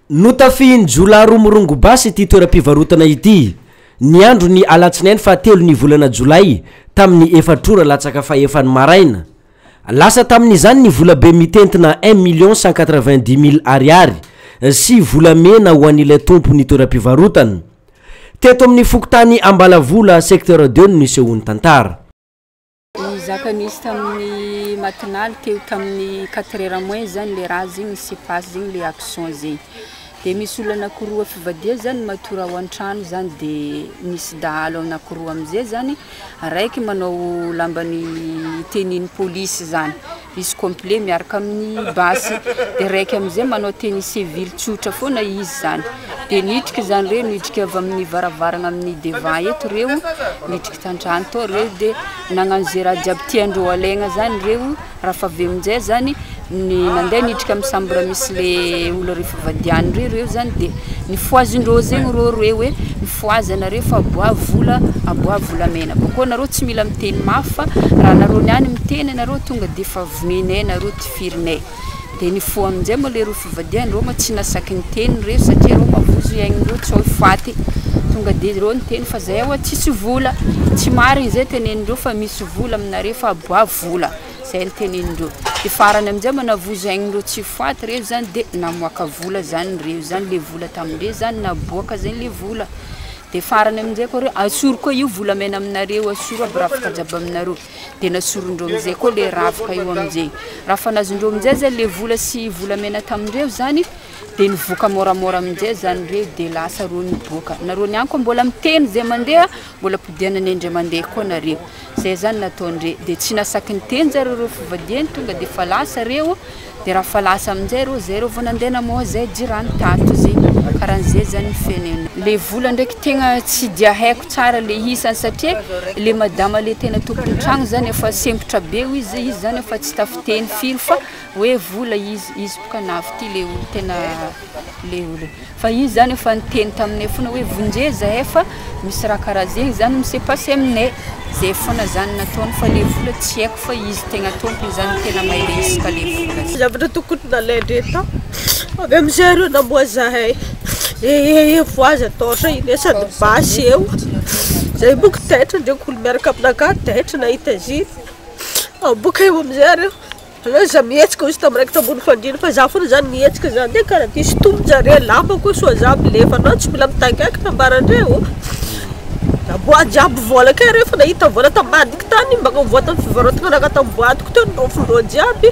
Notafin Jula romorongo basy ity toeram-pivarotana ity. Ny andro ny alatsinainy fa 3 ny volana Jolay tamin'ny 4 latsaka fa 4 maraina. Lasa tamin'izany ny vola be mitentina 1,190,000 ariary sy vola mena ho an'ilay tompony toeram-pivarotana. Teto amin'ny fokotany Ambalavola secteur 2 no nisehony tantara. Zakanisy tamin'ny matinal teo tamin'ny 4h moins zany le raha zegny se passe zegny le action zegny. De misy olona anakoroa fivadia zany matora ao an-trano zany de misy dahalo anakoroa amizay zany araiky manao lambany teniny police zany izy complet miaraka amin'ny basy de raiky amizay manao tenny civil tsotra foana izy zany de nitriky zany reo nitriky avy amin'ny varavarana amin'ny devant eto reo nitriky tantrano to reo de nagnano zay raha jiaby tiandreo alaigna zany reo raha fa avy amizay zany ny nandeha nitriky amin'ny sambra misy le olo rehefa vadiany reo zany de ny foazindreo zegny reo hoe ny foazana fa aboa vola mena bako nareo tsy mila miteny mafy fa raha nareo niany miteny nareo tonga de fa voninay nareo tifirinay de ny fo amizay mo le reo fivadiany reo tsy nasaky ny teny reo satria reo mavozo iainindreo tsy hoe faty tonga de reo ny teny fa zay hoe tsisy vola tsy marigny zay tenenindreo fa misy vola aminareo fa aboa vola zay ny tenenindreo de farany amizay manavozo iainindreo tsy faty reo zany de namoaka vola zany reo zany le vola tamindreo zany naboaka zany le vola de farany amizay ko reo asoro ko io vola mena aminareo asoro aby rafaka jiaby aminareo de nasorondreo amizay ko le rafaka io amizay raha fa nazondreo amizay zany le vola sy vola mena tamindreo zany de nivoaka moramora amizay zany reo de lasa reo niboaka nareo niany ko mbola miteny zay mandeha mbola podiana nendre mandeha ko nareo zay zany nataondre de tsy nasaky ny teny zareo fivadiany tonga de fa lasa reo de raha fa lasa amizay reo zay reo vao nandeha namoha zay jirany tato zay karan'izay zany feneny le vola ndraiky tegna tsy dia haiko tsara le isany satria le madama le tena tompony tragno zany efa sempotra be izy zany efa tsy tafiteny firy fa hoe vola izy boka nafty le olo tena le olo fa izy zany efa niteny taminay fona hoe vonjeza efa misy raha karaha zegny zany misy passé aminay zay fona zany nataony fa le vola tsy haiko fa izy tegna tompony zany tena mahay le isaka le vola zavatra tokony nalaindre tao avy amizay reo namoa zahay voazy ataotra iny sady basy eo zay boka taitra ndreko olo miaraka aminaka taitra nahita izy boka eo amizay reo alô za mihetsika izy tamin'iraiky tambony fandrina fa za fona zany mihetsika zany de karaha diso tombon-jareo lamba koa soa za milefa anao tsy mila mitangaiky nambarandreo naboa jiaby vola ke reo fa nahita vola tambadiky tany mbaka voa tamin'ny fivarotana naka tamboadiko teo nofondreo jiaby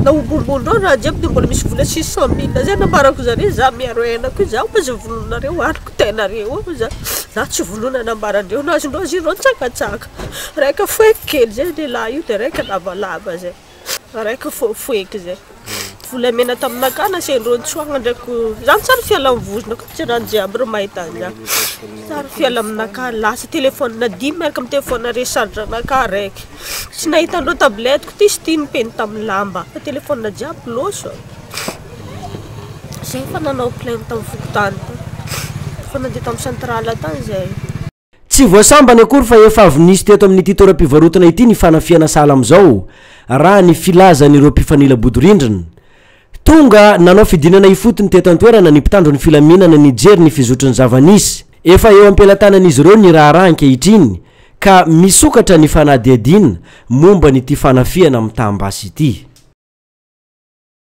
naobombondreo raha jiaby de mbola misy vola 600,000 zay nambarako zare za miaro henako za ozy volonareo ariko tenareo za tsy volona nambarandreo nazondreo zireo ntsakatsaka raika foeky kely zay de lahy io de raika lavalava zay raika foeky zay vola mena taminaka nasendreo ntsoagna ndraiky zany tsara fiala mivozona ko tsy rano jiaby reo mahita za tsara fiala aminaka lasa telefone nadimy miaraka amin'ny telefone recharge anaka raiky tsy nahitandreo tabletiko ty sy ty nipeny tamin'ny lamba fa telefone jiaby loso zay fa nanao plainte tamin'ny fokotany fa nandeha tamin'ny centrale tany zay tsy voasambany akory fa efa avy nisy teto amin'ity toeram-pivarotana ity ny fanafiana sala amizao raha ny filazan'ireo mpifanila bodorindrina tonga nanao fidinana ifotony teto antoerana ny mpitandro ny filaminana Niger ny fizotry ny zavanisy efa eo ampelantanan'izy ireo ny raha ankehitriny ka misokatra ny fanadihadina momba ny ty fanafiana amin'ny tambasy ity.